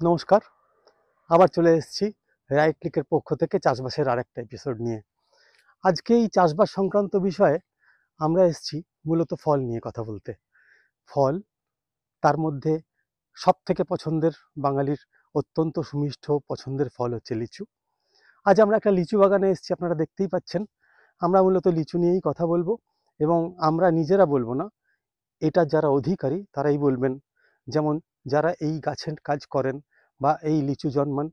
নমস্কার, আবার চলে এসেছি রাইট ক্লিকের পক্ষ থেকে চাষবাসের আরেকটা এপিসোড নিয়ে। আজকে এই চাষবাস সংক্রান্ত বিষয়ে আমরা এসেছি মূলত ফল নিয়ে কথা বলতে। ফল, তার মধ্যে সব থেকে পছন্দের, বাঙালির অত্যন্ত সুমিষ্ট পছন্দের ফল হচ্ছে লিচু। আজ আমরা একটা লিচু বাগানে এসেছি, আপনারা দেখতেই পাচ্ছেন। আমরা মূলত লিচু নিয়েই কথা বলবো, এবং আমরা নিজেরা বলবো না, এটা যারা অধিকারী তারাই বলবেন। যেমন যারা এই গাছের কাজ করেন বা এই লিচু জন্মান,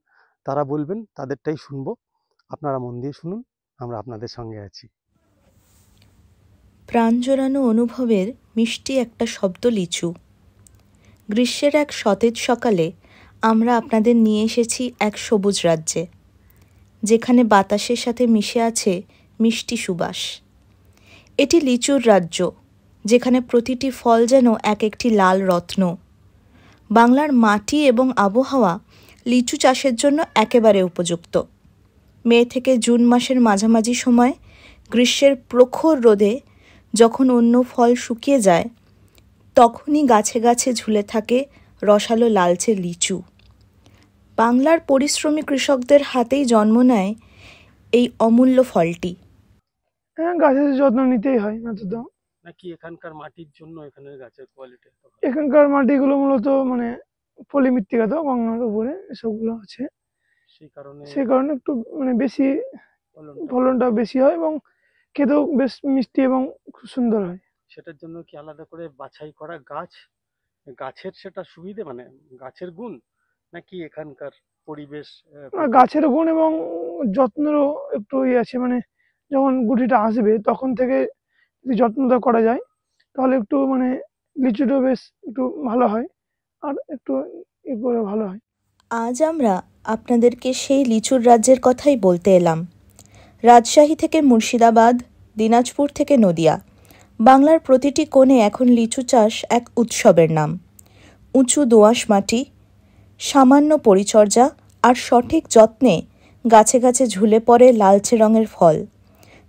তারা বলবেন, তাদেরটাই শুনবো। আপনারা মন দিয়ে শুনুন, আমরা আপনাদের সঙ্গে আছি। প্রাণ জোড়ানো অনুভবের মিষ্টি একটা শব্দ লিচু। গ্রীষ্মের এক সতেজ সকালে আমরা আপনাদের নিয়ে এসেছি এক সবুজ রাজ্যে, যেখানে বাতাসের সাথে মিশে আছে মিষ্টি সুবাস। এটি লিচুর রাজ্য, যেখানে প্রতিটি ফল যেন এক একটি লাল রত্ন। বাংলার মাটি এবং আবহাওয়া লিচু চাষের জন্য একেবারে উপযুক্ত। মে থেকে জুন মাসের মাঝামাঝি সময় গ্রীষ্মের প্রখর রোদে যখন অন্য ফল শুকিয়ে যায়, তখনই গাছে গাছে ঝুলে থাকে রসালো লালচে লিচু। বাংলার পরিশ্রমী কৃষকদের হাতেই জন্ম নেয় এই অমূল্য ফলটি। গাছের যত্ন নিতেই হয়, না তো নাকি এখানকার মাটির জন্য এখানের গাছের কোয়ালিটি? এখানকার মাটিগুলো মূলত পলি মৃত্তিকা, তো গঙ্গার উপরে এসবগুলো আছে, সেই কারণে একটু বেশি ফলনটা বেশি হয় এবং খেতেও বেশ মিষ্টি এবং খুব সুন্দর হয়। সেটার জন্য কি আলাদা করে বাছাই করা গাছের সেটা সুবিধে, গাছের গুণ, নাকি এখানকার পরিবেশ? গাছের গুণ এবং যত্নেরও একটু আছে, যখন গুটিটা আসবে তখন থেকে যদি যত্নটা করা যায় তাহলে একটু লিচুটাও বেশ একটু ভালো হয়, আর একটু করে ভালো হয়। আজ আমরা আপনাদেরকে সেই লিচুর রাজ্যের কথাই বলতে এলাম। রাজশাহী থেকে মুর্শিদাবাদ, দিনাজপুর থেকে নদিয়া, বাংলার প্রতিটি কোণে এখন লিচু চাষ এক উৎসবের নাম। উঁচু দোআঁশ মাটি, সামান্য পরিচর্যা আর সঠিক যত্নে গাছে গাছে ঝুলে পড়ে লালচে রঙের ফল,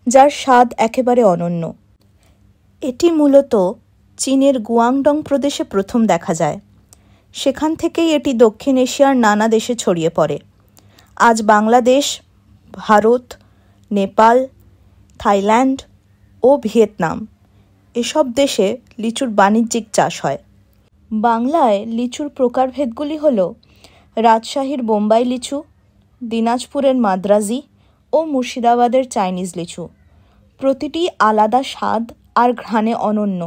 যার স্বাদ একেবারে অনন্য। এটি মূলত চীনের গুয়াংডং প্রদেশে প্রথম দেখা যায়। সেখান থেকেই এটি দক্ষিণ এশিয়ার নানা দেশে ছড়িয়ে পড়ে। আজ বাংলাদেশ, ভারত, নেপাল, থাইল্যান্ড ও ভিয়েতনাম এসব দেশে লিচুর বাণিজ্যিক চাষ হয়। বাংলায় লিচুর প্রকারভেদগুলি হল রাজশাহীর বোম্বাই লিচু, দিনাজপুরের মাদ্রাজি ও মুর্শিদাবাদের চাইনিজ লিচু। প্রতিটি আলাদা স্বাদ আর ঘ্রাণে অনন্য।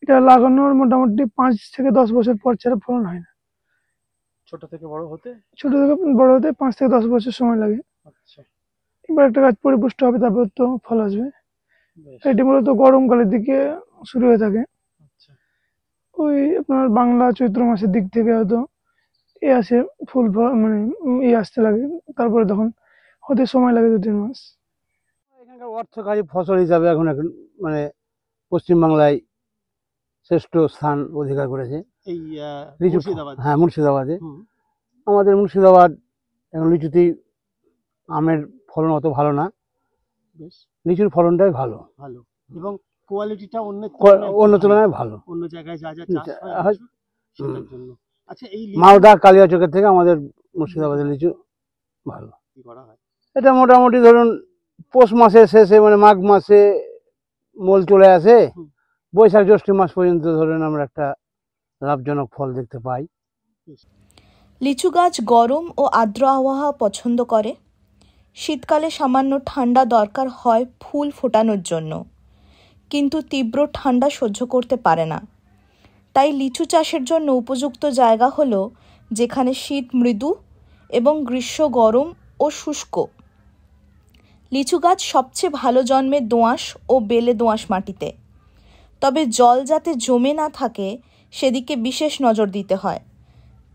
এটা লাগানোর মোটামুটি 5 থেকে 10 বছর পর ছাড়া ফলন হয় না। ছোট থেকে বড় হতে 5 থেকে 10 বছর সময় লাগে। আচ্ছা, এবার একটা গাছ পরিপুষ্ট হবে, তারপর তো ফল আসবে। এটি মূলত গরমকালের দিকে শুরু হয়ে থাকে। আচ্ছা, ওই আপনার বাংলা চৈত্র মাসের দিক থেকে হয়তো আসে ফুল, আসতে লাগে, তারপরে তখন হতে সময় লাগে 2-3 মাস। এখানকার অর্থকারী ফসল হিসাবে এখন পশ্চিমবাংলায় শ্রেষ্ঠ স্থান অধিকার করেছে এই হ্যাঁ, মুর্শিদাবাদে। আমাদের মুর্শিদাবাদ এখন লিচুতেই, আমের ফলন অত ভালো না, লিচুর ফলনটাই ভালো এবং কোয়ালিটিটা অন্য তুলনায় ভালো। অন্য জায়গায় যা যা চাষ হয় সেটার জন্য। আচ্ছা, এই মালদা, কালিয়াচকের থেকে আমাদের মুর্শিদাবাদের লিচু ভালো। কি করা হয়? এটা মোটামুটি ধরুন পৌষ মাসের শেষে, মাঘ মাসে মোল চলে আসে, বৈশাখ জ্যৈষ্ঠ মাস পর্যন্ত ধরুন আমরা একটা লাভজনক ফল দেখতে পাই। লিচু গাছ গরম ও আর্দ্র আবহাওয়া পছন্দ করে। শীতকালে সামান্য ঠান্ডা দরকার হয় ফুল ফোটানোর জন্য, কিন্তু তীব্র ঠান্ডা সহ্য করতে পারে না। তাই লিচু চাষের জন্য উপযুক্ত জায়গা হলো যেখানে শীত মৃদু এবং গ্রীষ্ম গরম ও শুষ্ক। লিচু গাছ সবচেয়ে ভালো জন্মে দোআঁশ ও বেলে দোআঁশ মাটিতে। তবে জল যাতে জমে না থাকে সেদিকে বিশেষ নজর দিতে হয়,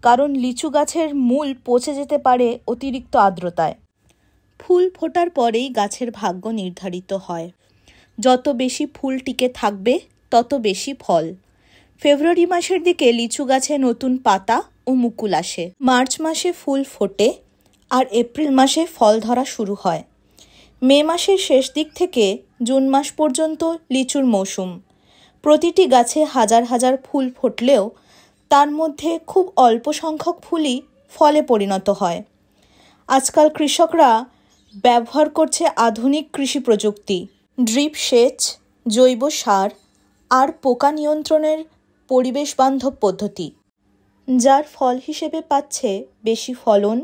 কারণ লিচু গাছের মূল পচে যেতে পারে অতিরিক্ত আর্দ্রতায়। ফুল ফোটার পরেই গাছের ভাগ্য নির্ধারিত হয়। যত বেশি ফুল টিকে থাকবে তত বেশি ফল। ফেব্রুয়ারি মাসের দিকে লিচু গাছে নতুন পাতা ও মুকুল আসে। মার্চ মাসে ফুল ফোটে আর এপ্রিল মাসে ফল ধরা শুরু হয়। মে মাসের শেষ দিক থেকে জুন মাস পর্যন্ত লিচুর মৌসুম। প্রতিটি গাছে হাজার হাজার ফুল ফুটলেও তার মধ্যে খুব অল্প সংখ্যক ফুলই ফলে পরিণত হয়। আজকাল কৃষকরা ব্যবহার করছে আধুনিক কৃষি প্রযুক্তি, ড্রিপ সেচ, জৈব সার আর পোকা নিয়ন্ত্রণের পরিবেশ বান্ধব পদ্ধতি, যার ফল হিসেবে পাচ্ছে বেশি ফলন,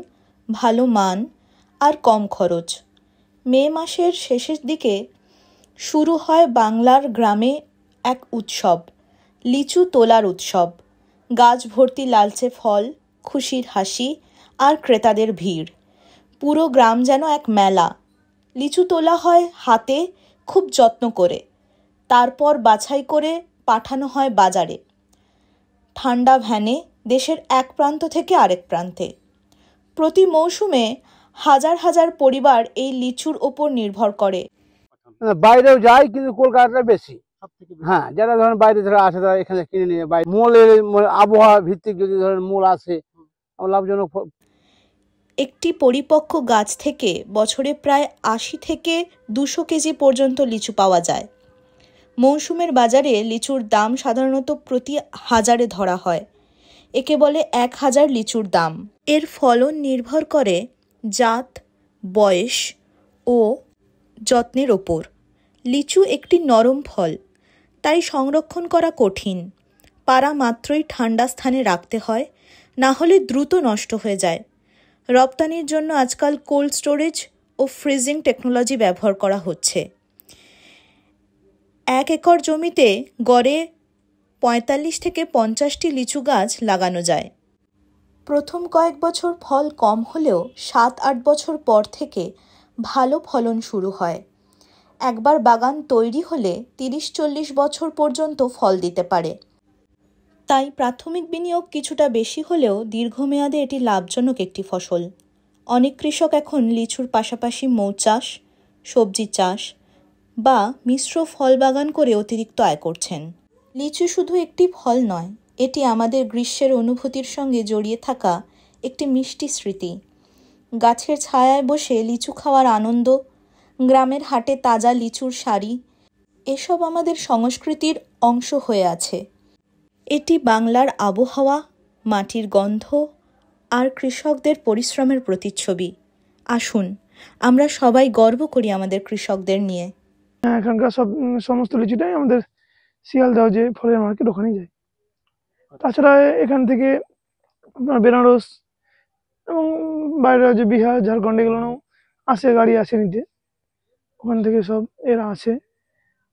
ভালো মান আর কম খরচ। মে মাসের শেষের দিকে শুরু হয় বাংলার গ্রামে এক উৎসব, লিচু তোলার উৎসব। গাছ ভর্তি লালচে ফল, খুশির হাসি আর ক্রেতাদের ভিড়। পুরো গ্রাম যেন এক মেলা। লিচু তোলা হয় হাতে, খুব যত্ন করে। তারপর বাছাই করে পাঠানো হয় বাজারে, ঠান্ডা ভ্যানে, দেশের এক প্রান্ত থেকে আরেক প্রান্তে। প্রতি মৌসুমে হাজার হাজার পরিবার এই লিচুর ওপর নির্ভর করে। বাইরেও যায়, কিন্তু কলকাতাটা বেশি। সবথেকে হ্যাঁ, যারা ধরেন বাইরে ধরে আসে তারা এখানে কিনে নিয়ে বাইরে মূলের আবহাওয়া ভিত্তিক যদি ধরেন মূল আসে, লাভজনক। একটি পরিপক্ক গাছ থেকে বছরে প্রায় 80 থেকে 200 কেজি পর্যন্ত লিচু পাওয়া যায়। মৌসুমের বাজারে লিচুর দাম সাধারণত প্রতি হাজারে ধরা হয়। একে বলে 1000 লিচুর দাম। এর ফলন নির্ভর করে জাত, বয়স ও যত্নের ওপর। লিচু একটি নরম ফল, তাই সংরক্ষণ করা কঠিন। পারা মাত্রই ঠান্ডা স্থানে রাখতে হয়, না হলে দ্রুত নষ্ট হয়ে যায়। রপ্তানির জন্য আজকাল কোল্ড স্টোরেজ ও ফ্রিজিং টেকনোলজি ব্যবহার করা হচ্ছে। 1 একর জমিতে গড়ে 45 থেকে 50টি লিচু গাছ লাগানো যায়। প্রথম কয়েক বছর ফল কম হলেও 7-8 বছর পর থেকে ভালো ফলন শুরু হয়। একবার বাগান তৈরি হলে 30-40 বছর পর্যন্ত ফল দিতে পারে। তাই প্রাথমিক বিনিয়োগ কিছুটা বেশি হলেও দীর্ঘমেয়াদে এটি লাভজনক একটি ফসল। অনেক কৃষক এখন লিচুর পাশাপাশি মৌ চাষ, সবজি চাষ বা মিশ্র ফল বাগান করে অতিরিক্ত আয় করছেন। লিচু শুধু একটি ফল নয়, এটি আমাদের গ্রীষ্মের অনুভূতির সঙ্গে জড়িয়ে থাকা একটি মিষ্টি স্মৃতি। গাছের ছায়ায় বসে লিচু খাওয়ার আনন্দ, গ্রামের হাটে তাজা লিচুর শাড়ি, এসব আমাদের সংস্কৃতির অংশ হয়ে আছে। এটি বাংলার আবহাওয়া, মাটির গন্ধ আর কৃষকদের পরিশ্রমের প্রতিচ্ছবি। আসুন আমরা সবাই গর্ব করি আমাদের কৃষকদের নিয়ে। এখানকার সমস্ত লিচুটাই আমাদের শিয়ালদহ যে ফলের মার্কেট, ওখানেই যায়। তাছাড়া এখান থেকে আপনার বেনারস এবং বাইরে রাজ্যে বিহার, ঝাড়খণ্ড এগুলোও আসে, গাড়ি আসে নিতে। ওখান থেকে সব এরা আসে।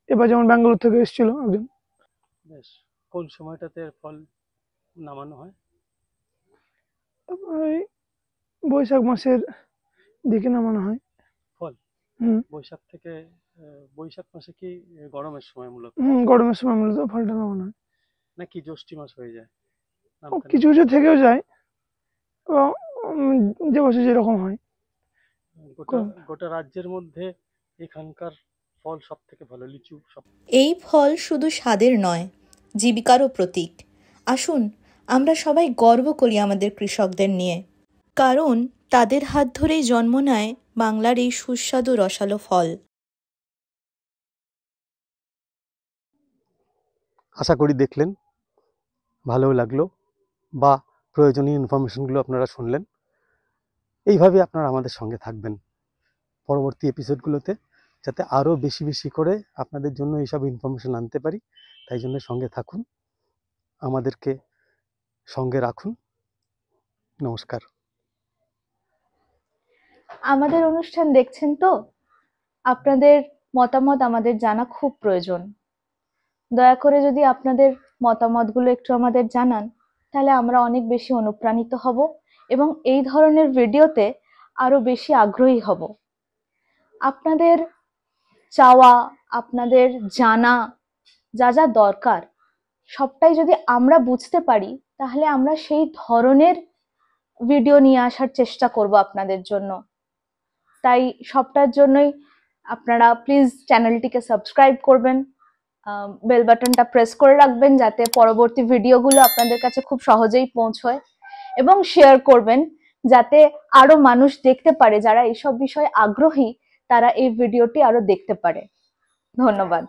এবার যেমন ব্যাঙ্গালোর থেকে এসেছিল একজন। বেশ, কোন সময়টাতে ফল নামানো হয়? ওই বৈশাখ মাসের দিকে নামানো হয় ফল। হুম বৈশাখ থেকে বৈশাখ মাসে কি গরমের সময় মূলত, গরমের সময় মূলত ফলটা নামানো হয়। নাকি জ্যৈষ্ঠ মাস হয়ে যায়? ও কিছু কিছু থেকেও যায়, এবং যে বছর যেরকম হয়। গোটা রাজ্যের মধ্যে এখানকার ফল সব থেকে ভালো, লিচু সব। এই ফল শুধু স্বাদের নয়, জীবিকারও প্রতীক। আসুন আমরা সবাই গর্ব করি আমাদের কৃষকদের নিয়ে, কারণ তাদের হাত ধরেই জন্ম নেয় বাংলার এই সুস্বাদু রসালো ফল। আশা করি দেখলেন, ভালো লাগলো বা প্রয়োজনীয় ইনফরমেশনগুলো আপনারা শুনলেন। এইভাবে আপনারা আমাদের সঙ্গে থাকবেন পরবর্তী এপিসোডগুলোতে, যাতে আরও বেশি বেশি করে আপনাদের জন্য এইসব ইনফরমেশন আনতে পারি। তাই জন্য সঙ্গে থাকুন, আমাদেরকে সঙ্গে রাখুন। নমস্কার। আমাদের অনুষ্ঠান দেখছেন তো? আপনাদের মতামত আমাদের জানা খুব প্রয়োজন। দয়া করে যদি আপনাদের মতামতগুলো একটু আমাদের জানান, তাহলে আমরা অনেক বেশি অনুপ্রাণিত হব এবং এই ধরনের ভিডিওতে আরো বেশি আগ্রহী হব। আপনাদের চাওয়া, আপনাদের জানা, যা যা দরকার সবটাই যদি আমরা বুঝতে পারি, তাহলে আমরা সেই ধরনের ভিডিও নিয়ে আসার চেষ্টা করব আপনাদের জন্য। তাই সবটার জন্যই আপনারা প্লিজ চ্যানেলটিকে সাবস্ক্রাইব করবেন, বেল বাটনটা প্রেস করে রাখবেন, যাতে পরবর্তী ভিডিওগুলো আপনাদের কাছে খুব সহজেই পৌঁছয়, এবং শেয়ার করবেন যাতে আরো মানুষ দেখতে পারে, যারা এইসব বিষয়ে আগ্রহী তারা এই ভিডিওটি আরো দেখতে পারে। ধন্যবাদ।